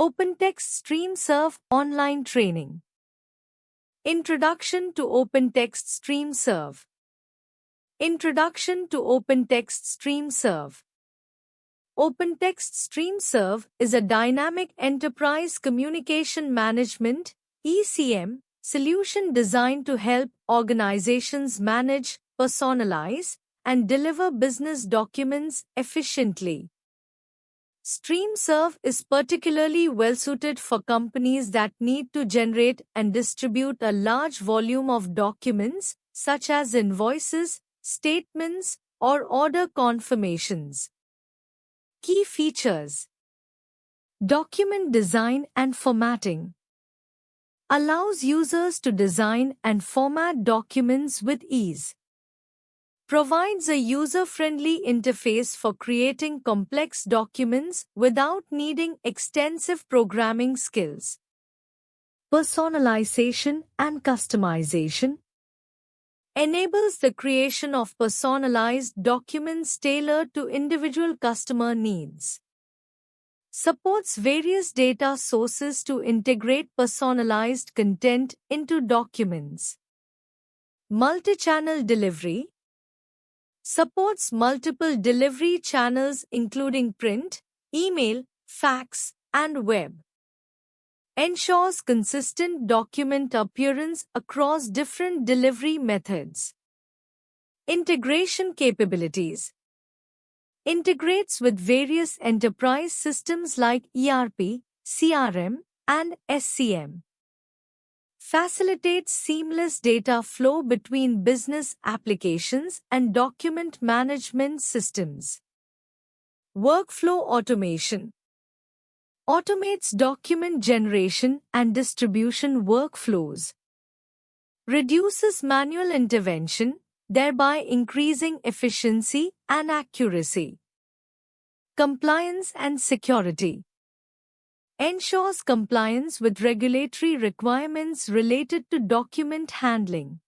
OpenText StreamServe Online Training. Introduction to OpenText StreamServe. Introduction to OpenText StreamServe. OpenText StreamServe is a dynamic enterprise communication management (ECM) solution designed to help organizations manage, personalize, and deliver business documents efficiently. StreamServe is particularly well-suited for companies that need to generate and distribute a large volume of documents, such as invoices, statements, or order confirmations. Key features: document design and formatting. Allows users to design and format documents with ease. Provides a user-friendly interface for creating complex documents without needing extensive programming skills. Personalization and customization. Enables the creation of personalized documents tailored to individual customer needs. Supports various data sources to integrate personalized content into documents. Multi-channel delivery. Supports multiple delivery channels including print, email, fax, and web. Ensures consistent document appearance across different delivery methods. Integration capabilities. Integrates with various enterprise systems like ERP, CRM, and SCM. Facilitates seamless data flow between business applications and document management systems. Workflow automation. Automates document generation and distribution workflows. Reduces manual intervention, thereby increasing efficiency and accuracy. Compliance and security. Ensures compliance with regulatory requirements related to document handling.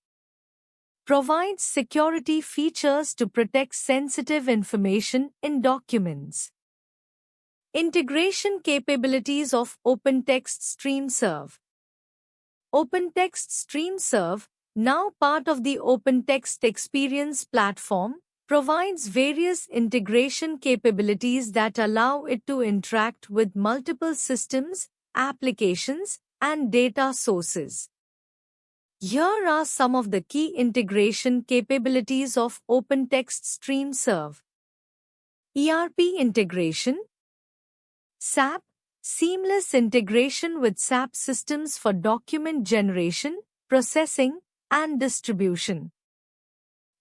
Provides security features to protect sensitive information in documents. Integration capabilities of OpenText StreamServe. OpenText StreamServe, now part of the OpenText Experience platform, provides various integration capabilities that allow it to interact with multiple systems, applications, and data sources. Here are some of the key integration capabilities of OpenText StreamServe. ERP integration. SAP, seamless integration with SAP systems for document generation, processing, and distribution.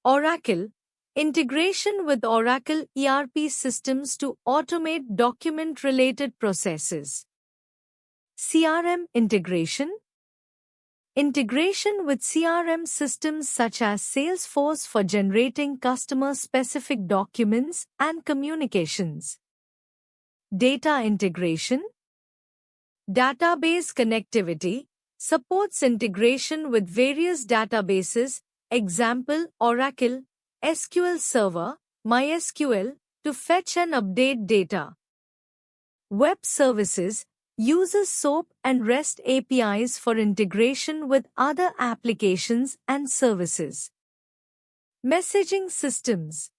Oracle, integration with Oracle ERP systems to automate document-related processes. CRM integration. Integration with CRM systems such as Salesforce for generating customer-specific documents and communications. Data integration. Database connectivity. Supports integration with various databases, example Oracle, SQL Server, MySQL, to fetch and update data. Web services. Uses SOAP and REST APIs for integration with other applications and services. Messaging systems.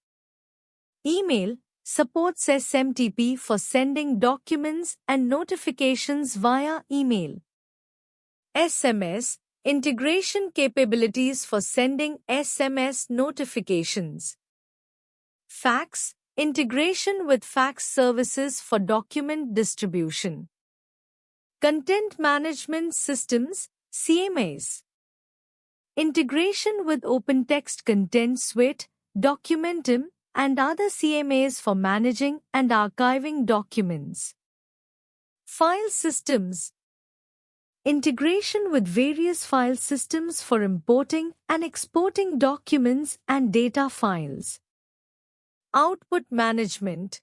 Email. Supports SMTP for sending documents and notifications via email. SMS. Integration capabilities for sending SMS notifications. Fax. Integration with fax services for document distribution. Content Management Systems, CMS. Integration with OpenText Content Suite, Documentum, and other CMAs for managing and archiving documents. File systems. Integration with various file systems for importing and exporting documents and data files. Output management.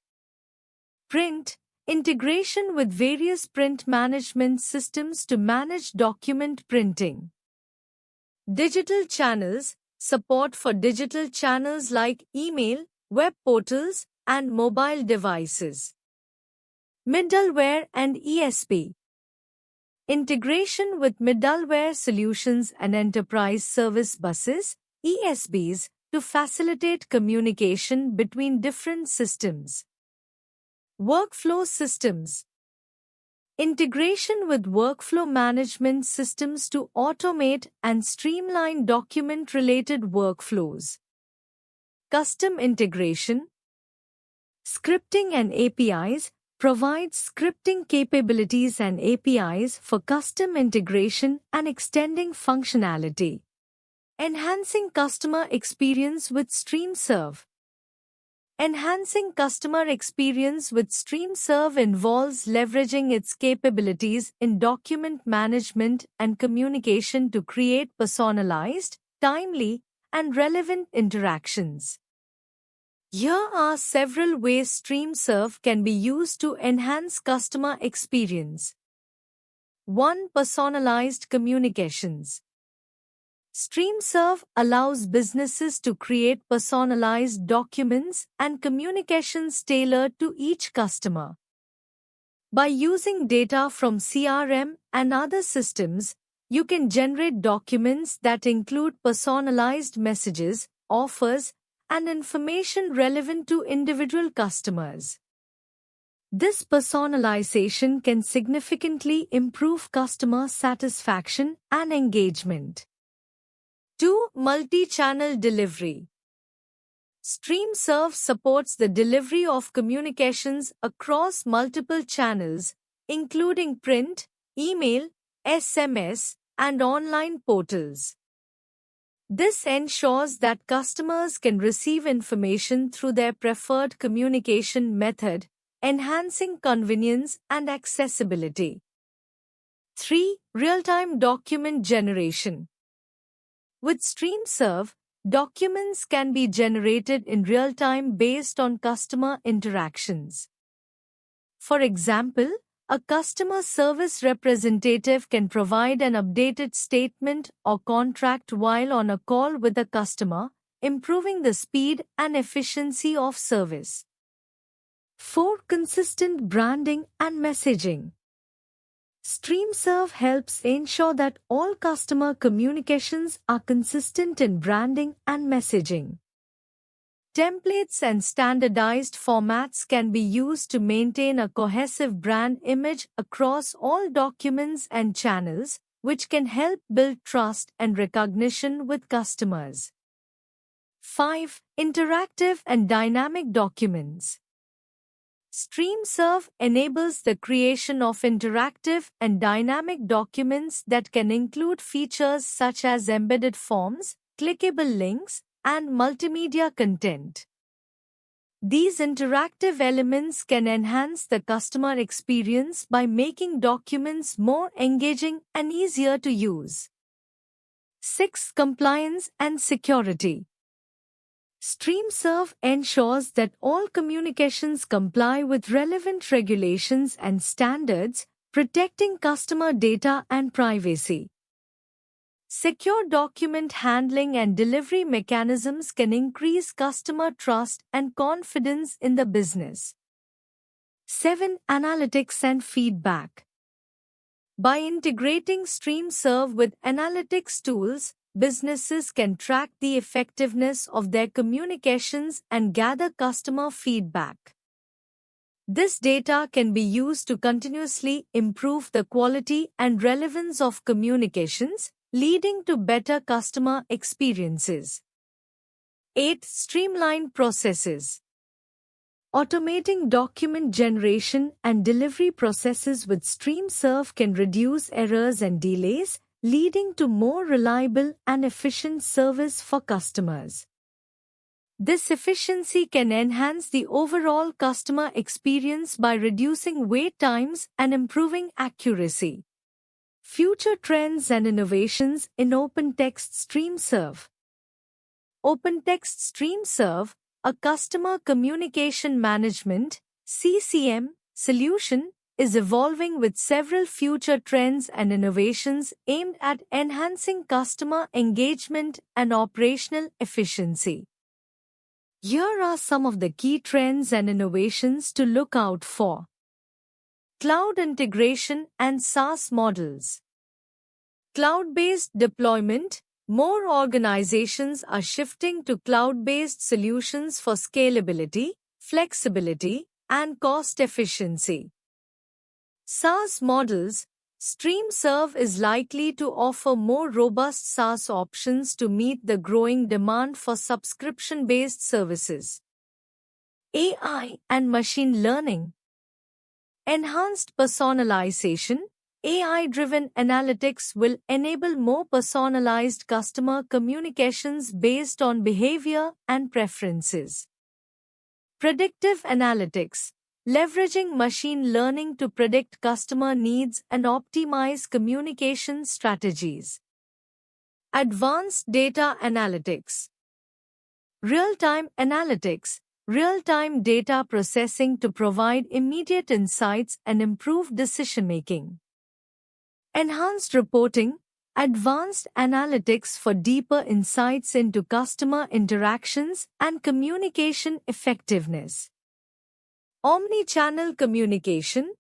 Print. Integration with various print management systems to manage document printing. Digital channels. Support for digital channels like email, web portals, and mobile devices. Middleware and ESP. Integration with middleware solutions and enterprise service buses, ESBs, to facilitate communication between different systems. Workflow systems. Integration with workflow management systems to automate and streamline document-related workflows. Custom integration. Scripting and APIs provides scripting capabilities and APIs for custom integration and extending functionality. Enhancing customer experience with StreamServe. Enhancing customer experience with StreamServe involves leveraging its capabilities in document management and communication to create personalized, timely, and relevant interactions. Here are several ways StreamServe can be used to enhance customer experience. 1. Personalized communications. StreamServe allows businesses to create personalized documents and communications tailored to each customer. By using data from CRM and other systems, you can generate documents that include personalized messages, offers, and information relevant to individual customers. This personalization can significantly improve customer satisfaction and engagement. 2. Multi-channel delivery. StreamServe supports the delivery of communications across multiple channels, including print, email, SMS, and online portals. This ensures that customers can receive information through their preferred communication method, enhancing convenience and accessibility. 3. Real-time document generation. With StreamServe, documents can be generated in real time based on customer interactions. For example, a customer service representative can provide an updated statement or contract while on a call with a customer, improving the speed and efficiency of service. 4. Consistent branding and messaging. StreamServe helps ensure that all customer communications are consistent in branding and messaging. Templates and standardized formats can be used to maintain a cohesive brand image across all documents and channels, which can help build trust and recognition with customers. 5. Interactive and dynamic documents. StreamServe enables the creation of interactive and dynamic documents that can include features such as embedded forms, clickable links, and multimedia content. These interactive elements can enhance the customer experience by making documents more engaging and easier to use. 6. Compliance and security. StreamServe ensures that all communications comply with relevant regulations and standards, protecting customer data and privacy. Secure document handling and delivery mechanisms can increase customer trust and confidence in the business. 7. Analytics and feedback. By integrating StreamServe with analytics tools, businesses can track the effectiveness of their communications and gather customer feedback. This data can be used to continuously improve the quality and relevance of communications, leading to better customer experiences. 8. Streamlined processes. Automating document generation and delivery processes with StreamServe can reduce errors and delays, leading to more reliable and efficient service for customers. This efficiency can enhance the overall customer experience by reducing wait times and improving accuracy. Future trends and innovations in OpenText StreamServe. OpenText StreamServe, a customer communication management (CCM) solution, is evolving with several future trends and innovations aimed at enhancing customer engagement and operational efficiency. Here are some of the key trends and innovations to look out for. Cloud integration and SaaS models. Cloud-based deployment. More organizations are shifting to cloud-based solutions for scalability, flexibility, and cost efficiency. SaaS models. StreamServe is likely to offer more robust SaaS options to meet the growing demand for subscription-based services. AI and machine learning. Enhanced personalization. AI-driven analytics will enable more personalized customer communications based on behavior and preferences. Predictive analytics. Leveraging machine learning to predict customer needs and optimize communication strategies. Advanced data analytics. Real-time analytics. Real-time data processing to provide immediate insights and improve decision-making. Enhanced reporting. Advanced analytics for deeper insights into customer interactions and communication effectiveness. Omnichannel communication.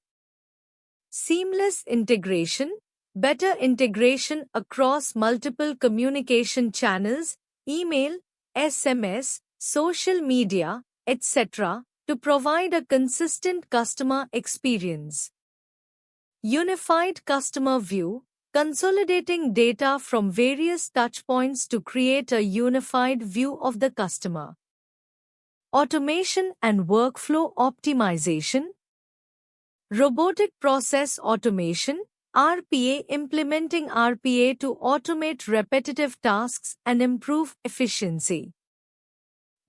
Seamless integration. Better integration across multiple communication channels, email, SMS, social media, etc., to provide a consistent customer experience. Unified customer view. Consolidating data from various touchpoints to create a unified view of the customer. Automation and workflow optimization. Robotic process automation, RPA. Implementing RPA to automate repetitive tasks and improve efficiency.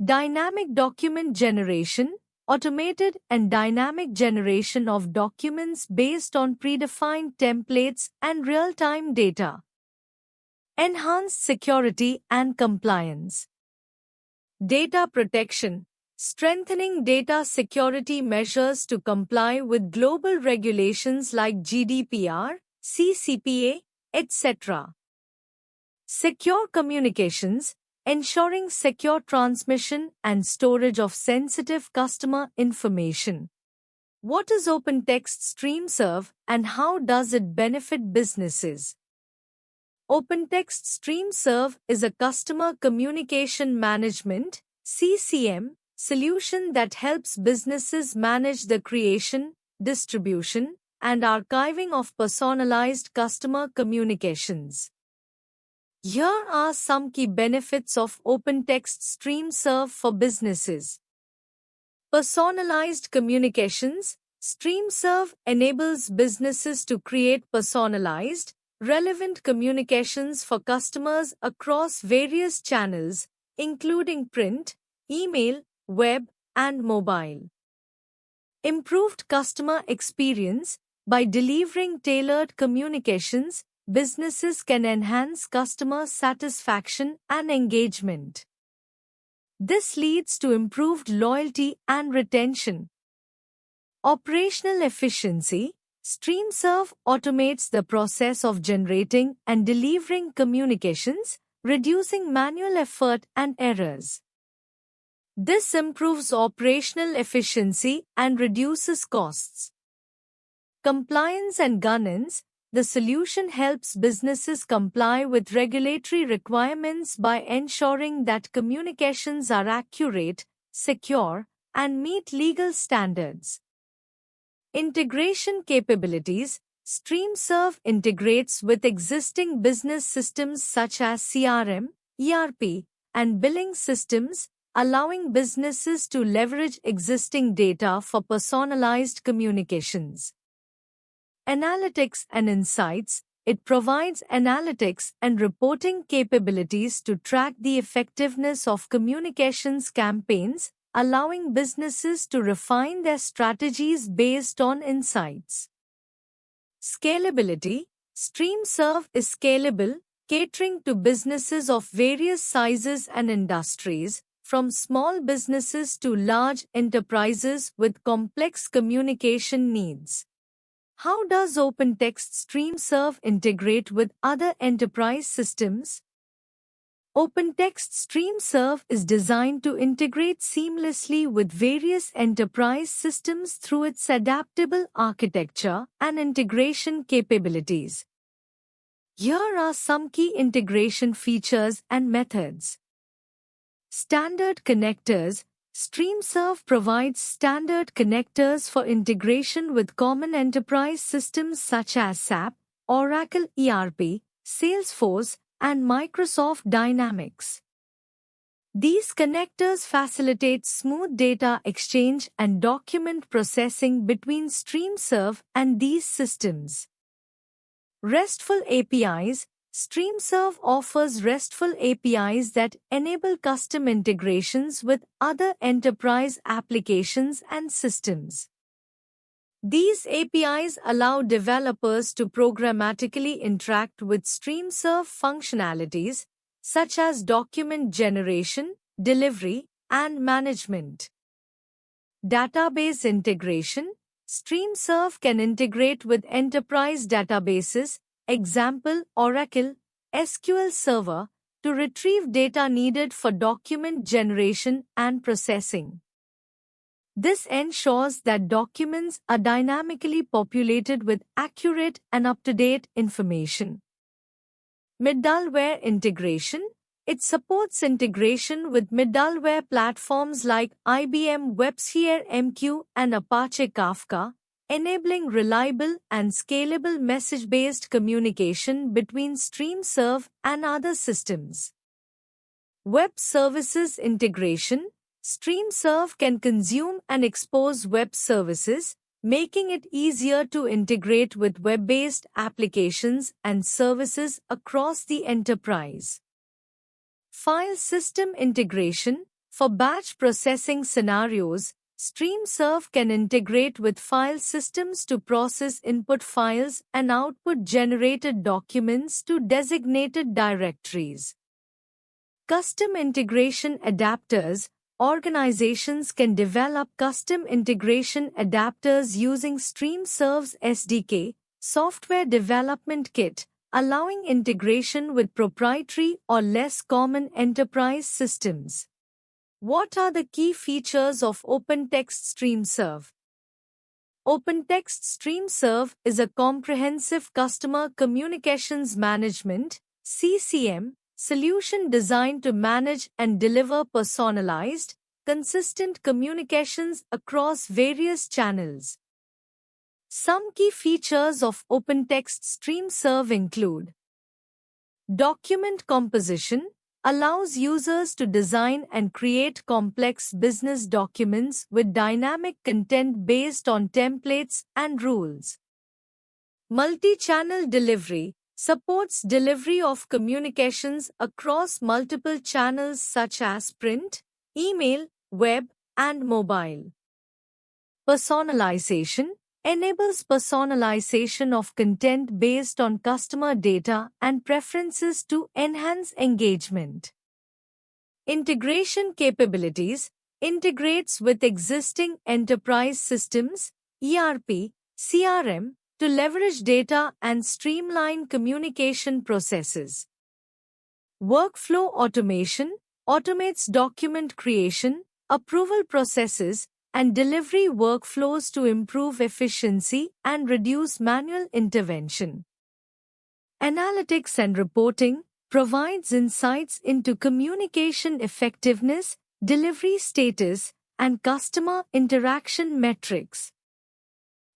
Dynamic document generation. Automated and dynamic generation of documents based on predefined templates and real-time data. Enhanced security and compliance. Data protection. Strengthening data security measures to comply with global regulations like GDPR, CCPA, etc. Secure communications. Ensuring secure transmission and storage of sensitive customer information. What is OpenText StreamServe and how does it benefit businesses? OpenText StreamServe is a customer communication management (CCM) solution that helps businesses manage the creation, distribution, and archiving of personalized customer communications. Here are some key benefits of OpenText StreamServe for businesses. Personalized communications. StreamServe enables businesses to create personalized, relevant communications for customers across various channels, including print, email, web, and mobile. Improved customer experience. By delivering tailored communications, businesses can enhance customer satisfaction and engagement. This leads to improved loyalty and retention. Operational efficiency. StreamServe automates the process of generating and delivering communications, reducing manual effort and errors. This improves operational efficiency and reduces costs. Compliance and governance. The solution helps businesses comply with regulatory requirements by ensuring that communications are accurate, secure, and meet legal standards. Integration capabilities. StreamServe integrates with existing business systems such as CRM, ERP, and billing systems, allowing businesses to leverage existing data for personalized communications. Analytics and insights. It provides analytics and reporting capabilities to track the effectiveness of communications campaigns, allowing businesses to refine their strategies based on insights. Scalability. StreamServe is scalable, catering to businesses of various sizes and industries, from small businesses to large enterprises with complex communication needs. How does OpenText StreamServe integrate with other enterprise systems? OpenText StreamServe is designed to integrate seamlessly with various enterprise systems through its adaptable architecture and integration capabilities. Here are some key integration features and methods. Standard connectors. StreamServe provides standard connectors for integration with common enterprise systems such as SAP, Oracle ERP, Salesforce, and Microsoft Dynamics. These connectors facilitate smooth data exchange and document processing between StreamServe and these systems. RESTful APIs. StreamServe offers RESTful APIs that enable custom integrations with other enterprise applications and systems. These APIs allow developers to programmatically interact with StreamServe functionalities, such as document generation, delivery, and management. Database integration. StreamServe can integrate with enterprise databases, example Oracle, SQL Server, to retrieve data needed for document generation and processing. This ensures that documents are dynamically populated with accurate and up-to-date information. Middleware integration. It supports integration with middleware platforms like IBM WebSphere MQ and Apache Kafka, enabling reliable and scalable message-based communication between StreamServe and other systems. Web services integration. StreamServe can consume and expose web services, making it easier to integrate with web-based applications and services across the enterprise. File system integration. For batch processing scenarios, StreamServe can integrate with file systems to process input files and output generated documents to designated directories. Custom integration adapters. Organizations can develop custom integration adapters using StreamServe's SDK, Software Development Kit, allowing integration with proprietary or less common enterprise systems. What are the key features of OpenText StreamServe? OpenText StreamServe is a comprehensive customer communications management (CCM) solution designed to manage and deliver personalized, consistent communications across various channels. Some key features of OpenText StreamServe include: document composition allows users to design and create complex business documents with dynamic content based on templates and rules. Multi-channel delivery supports delivery of communications across multiple channels such as print, email, web, and mobile. Personalization enables personalization of content based on customer data and preferences to enhance engagement. Integration capabilities integrates with existing enterprise systems, ERP, CRM, to leverage data and streamline communication processes. Workflow automation automates document creation, approval processes, and delivery workflows to improve efficiency and reduce manual intervention. Analytics and reporting provides insights into communication effectiveness, delivery status, and customer interaction metrics.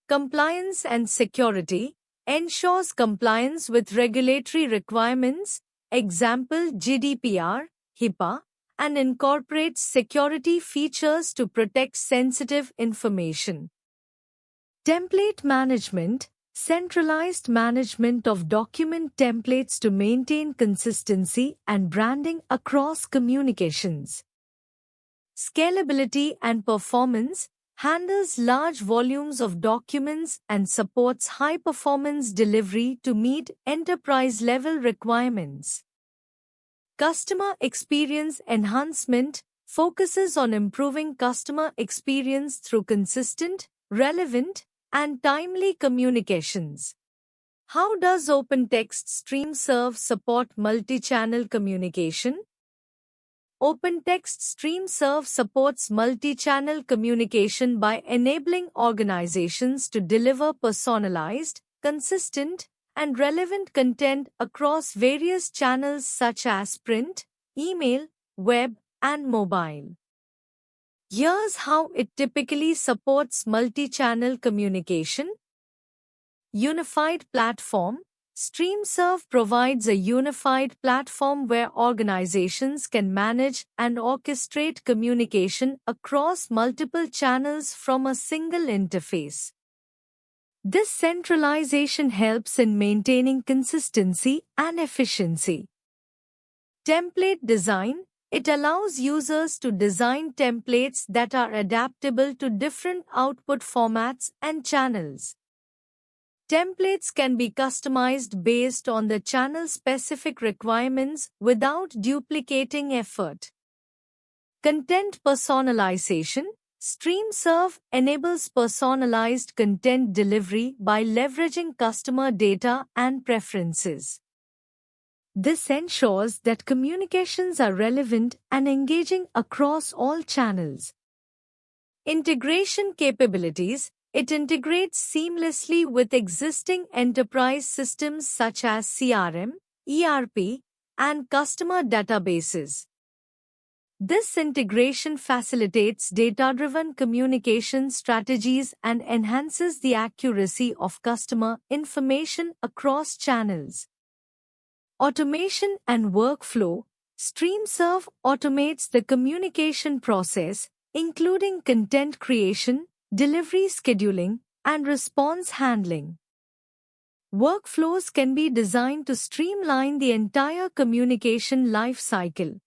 Compliance and security ensures compliance with regulatory requirements, example GDPR, HIPAA, and incorporates security features to protect sensitive information. Template management, centralized management of document templates to maintain consistency and branding across communications. Scalability and performance handles large volumes of documents and supports high-performance delivery to meet enterprise-level requirements. Customer experience enhancement focuses on improving customer experience through consistent, relevant, and timely communications. How does OpenText StreamServe support multi-channel communication? OpenText StreamServe supports multi-channel communication by enabling organizations to deliver personalized, consistent, and relevant content across various channels such as print, email, web, and mobile. Here's how it typically supports multi-channel communication. Unified platform. StreamServe provides a unified platform where organizations can manage and orchestrate communication across multiple channels from a single interface. This centralization helps in maintaining consistency and efficiency. Template design. It allows users to design templates that are adaptable to different output formats and channels. Templates can be customized based on the channel-specific requirements without duplicating effort. Content personalization. StreamServe enables personalized content delivery by leveraging customer data and preferences. This ensures that communications are relevant and engaging across all channels. Integration capabilities. It integrates seamlessly with existing enterprise systems such as CRM, ERP, and customer databases. This integration facilitates data-driven communication strategies and enhances the accuracy of customer information across channels. Automation and workflow. StreamServe automates the communication process, including content creation, delivery scheduling, and response handling. Workflows can be designed to streamline the entire communication lifecycle.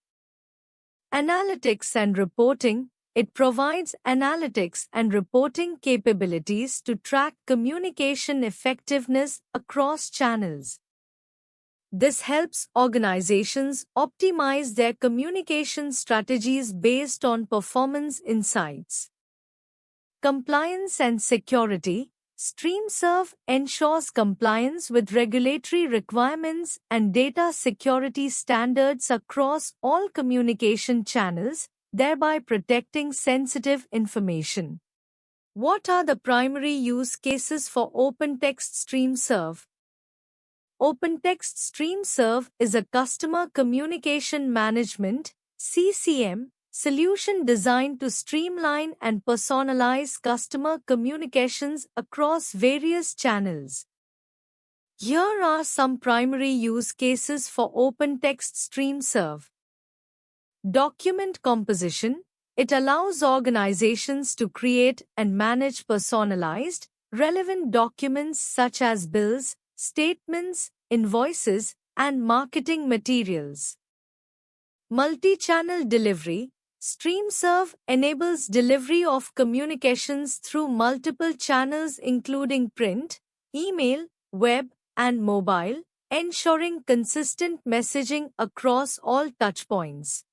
Analytics and reporting. It provides analytics and reporting capabilities to track communication effectiveness across channels. This helps organizations optimize their communication strategies based on performance insights. Compliance and security. StreamServe ensures compliance with regulatory requirements and data security standards across all communication channels, thereby protecting sensitive information. What are the primary use cases for OpenText StreamServe? OpenText StreamServe is a customer communication management (CCM) solution designed to streamline and personalize customer communications across various channels. Here are some primary use cases for OpenText StreamServe. Document composition. It allows organizations to create and manage personalized, relevant documents such as bills, statements, invoices, and marketing materials. Multi-channel delivery. StreamServe enables delivery of communications through multiple channels including print, email, web, and mobile, ensuring consistent messaging across all touchpoints.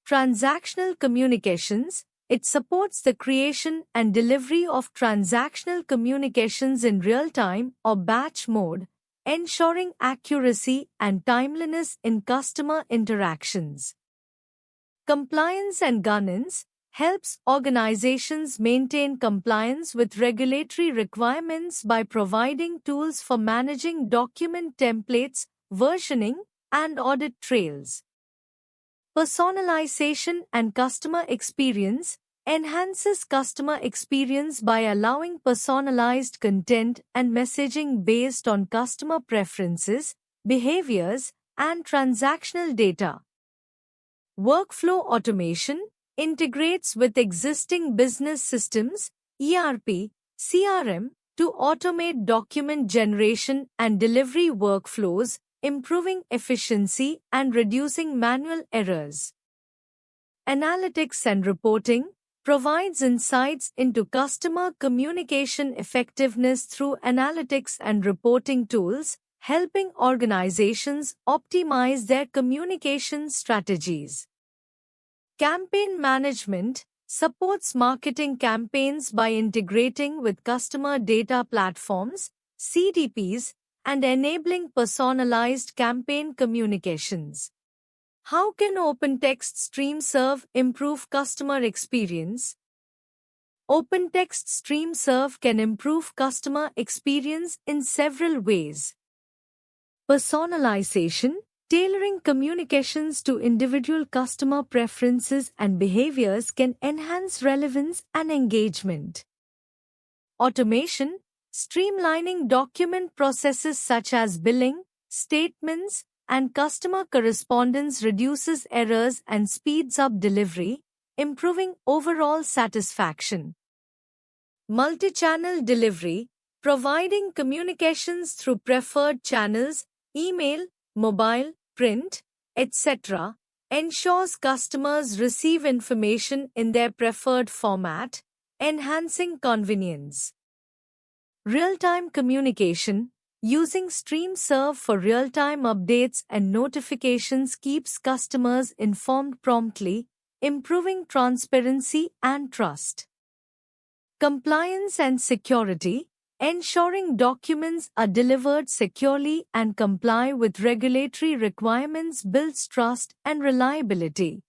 Transactional communications. It supports the creation and delivery of transactional communications in real-time or batch mode, ensuring accuracy and timeliness in customer interactions. Compliance and governance helps organizations maintain compliance with regulatory requirements by providing tools for managing document templates, versioning, and audit trails. Personalization and customer experience enhances customer experience by allowing personalized content and messaging based on customer preferences, behaviors, and transactional data. Workflow automation integrates with existing business systems, ERP, CRM, to automate document generation and delivery workflows, improving efficiency and reducing manual errors. Analytics and reporting provides insights into customer communication effectiveness through analytics and reporting tools, helping organizations optimize their communication strategies. Campaign management supports marketing campaigns by integrating with customer data platforms, CDPs, and enabling personalized campaign communications. How can OpenText StreamServe improve customer experience? OpenText StreamServe can improve customer experience in several ways. Personalization, tailoring communications to individual customer preferences and behaviors can enhance relevance and engagement. Automation, streamlining document processes such as billing, statements, and customer correspondence reduces errors and speeds up delivery, improving overall satisfaction. Multi-channel delivery, providing communications through preferred channels, email, mobile, print, etc., ensures customers receive information in their preferred format, enhancing convenience. Real-time communication, using StreamServe for real-time updates and notifications keeps customers informed promptly, improving transparency and trust. Compliance and security, ensuring documents are delivered securely and comply with regulatory requirements builds trust and reliability.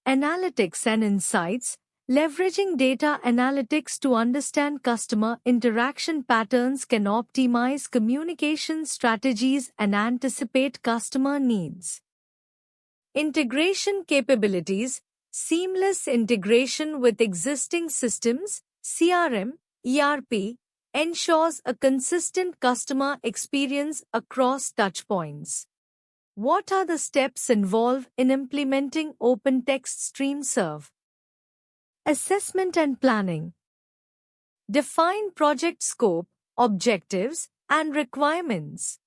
Analytics and insights, leveraging data analytics to understand customer interaction patterns can optimize communication strategies and anticipate customer needs. Integration capabilities, seamless integration with existing systems, CRM, ERP, ensures a consistent customer experience across touchpoints. What are the steps involved in implementing OpenText StreamServe? Assessment and planning. Define project scope, objectives, and requirements.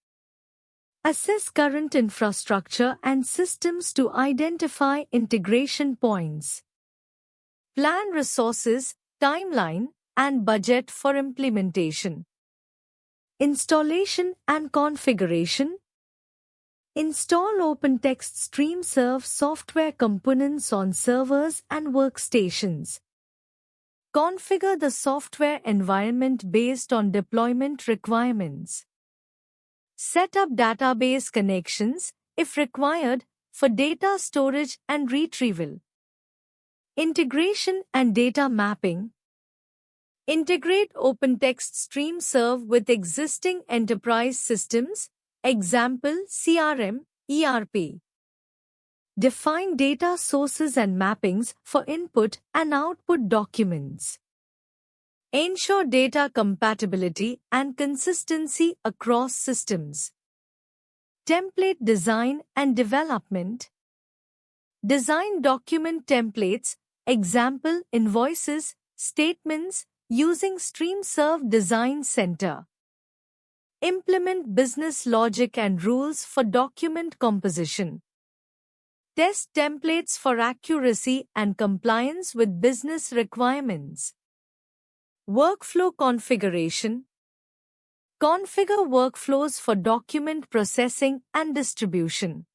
Assess current infrastructure and systems to identify integration points. Plan resources, timeline, and budget for implementation. Installation and configuration. Install OpenText StreamServe software components on servers and workstations. Configure the software environment based on deployment requirements. Set up database connections, if required, for data storage and retrieval. Integration and data mapping. Integrate OpenText StreamServe with existing enterprise systems, example CRM, ERP. Define data sources and mappings for input and output documents. Ensure data compatibility and consistency across systems. Template design and development. Design document templates, example invoices, statements, using StreamServe Design Center. Implement business logic and rules for document composition. Test templates for accuracy and compliance with business requirements. Workflow configuration. Configure workflows for document processing and distribution.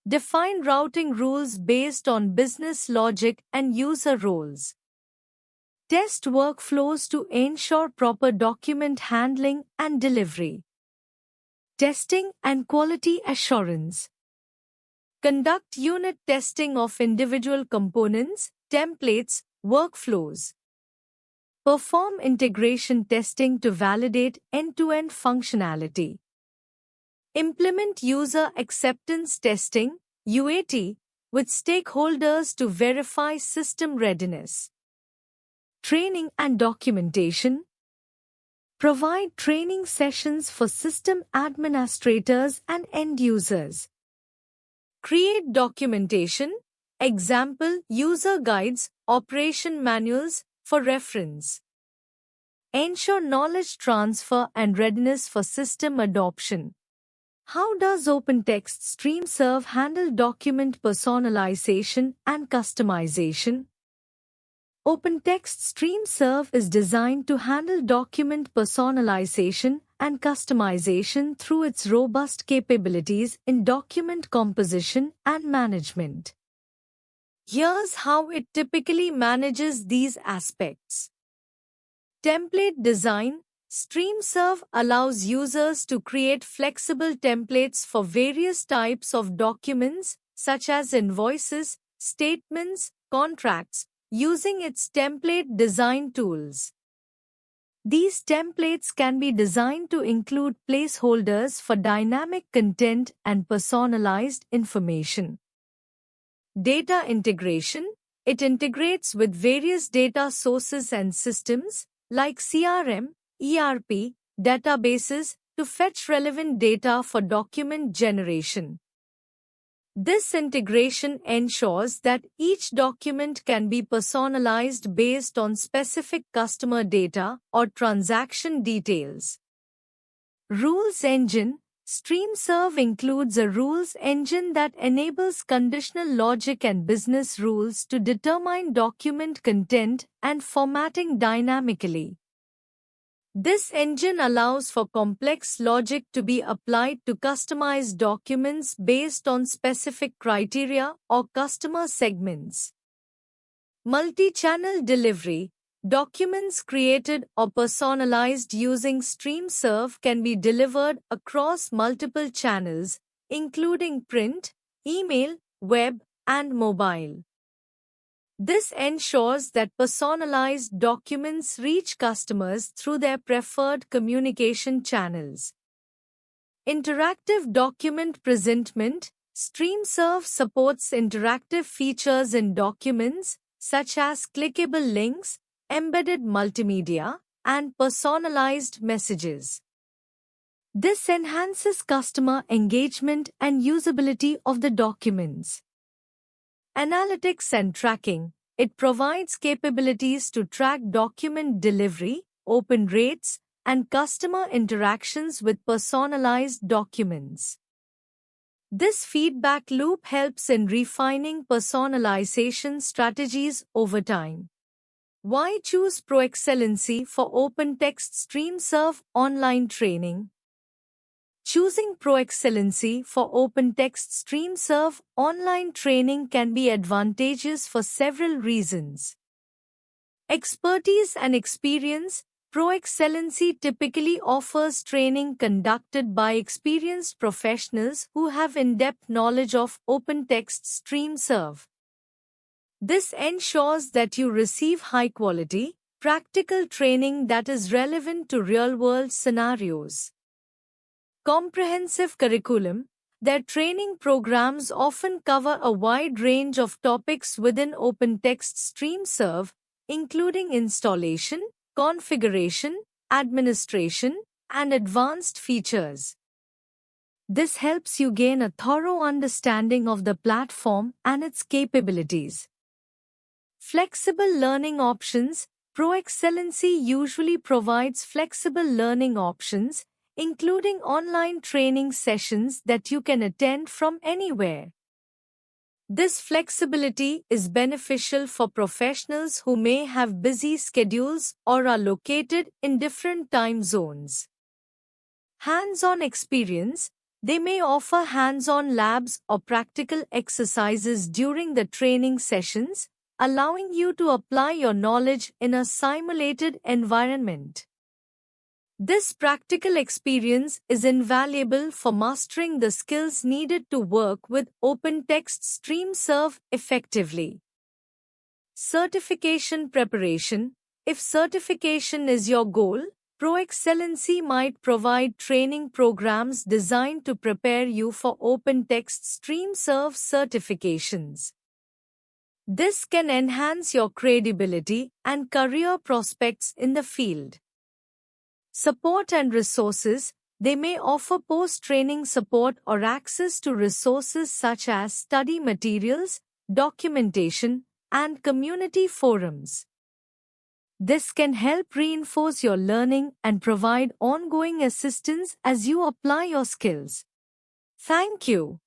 Define routing rules based on business logic and user roles. Test workflows to ensure proper document handling and delivery. Testing and quality assurance. Conduct unit testing of individual components, templates, workflows. Perform integration testing to validate end-to-end functionality. Implement user acceptance testing, UAT, with stakeholders to verify system readiness. Training and documentation. Provide training sessions for system administrators and end users. Create documentation, example user guides, operation manuals, for reference. Ensure knowledge transfer and readiness for system adoption. How does OpenText StreamServe handle document personalization and customization? OpenText StreamServe is designed to handle document personalization and customization through its robust capabilities in document composition and management. Here's how it typically manages these aspects. Template design, StreamServe allows users to create flexible templates for various types of documents, such as invoices, statements, contracts, using its template design tools. These templates can be designed to include placeholders for dynamic content and personalized information. Data integration. It integrates with various data sources and systems, like CRM, ERP, databases, to fetch relevant data for document generation. This integration ensures that each document can be personalized based on specific customer data or transaction details. Rules engine. StreamServe includes a rules engine that enables conditional logic and business rules to determine document content and formatting dynamically. This engine allows for complex logic to be applied to customize documents based on specific criteria or customer segments. Multi-channel delivery. Documents created or personalized using StreamServe can be delivered across multiple channels, including print, email, web, and mobile. This ensures that personalized documents reach customers through their preferred communication channels. Interactive document presentment. StreamServe supports interactive features in documents, such as clickable links, embedded multimedia, and personalized messages. This enhances customer engagement and usability of the documents. Analytics and tracking. It provides capabilities to track document delivery, open rates, and customer interactions with personalized documents. This feedback loop helps in refining personalization strategies over time. Why choose Proexcellency for OpenText StreamServe online training? Choosing Proexcellency for OpenText StreamServe online training can be advantageous for several reasons. Expertise and experience. Proexcellency typically offers training conducted by experienced professionals who have in-depth knowledge of OpenText StreamServe. This ensures that you receive high-quality, practical training that is relevant to real-world scenarios. Comprehensive curriculum. Their training programs often cover a wide range of topics within OpenText StreamServe, including installation, configuration, administration, and advanced features. This helps you gain a thorough understanding of the platform and its capabilities. Flexible learning options. Proexcellency usually provides flexible learning options, including online training sessions that you can attend from anywhere. This flexibility is beneficial for professionals who may have busy schedules or are located in different time zones. Hands-on experience. They may offer hands-on labs or practical exercises during the training sessions, allowing you to apply your knowledge in a simulated environment. This practical experience is invaluable for mastering the skills needed to work with OpenText StreamServe effectively. Certification preparation. If certification is your goal, Proexcellency might provide training programs designed to prepare you for OpenText StreamServe certifications. This can enhance your credibility and career prospects in the field. Support and resources. They may offer post-training support or access to resources such as study materials, documentation, and community forums. This can help reinforce your learning and provide ongoing assistance as you apply your skills. Thank you.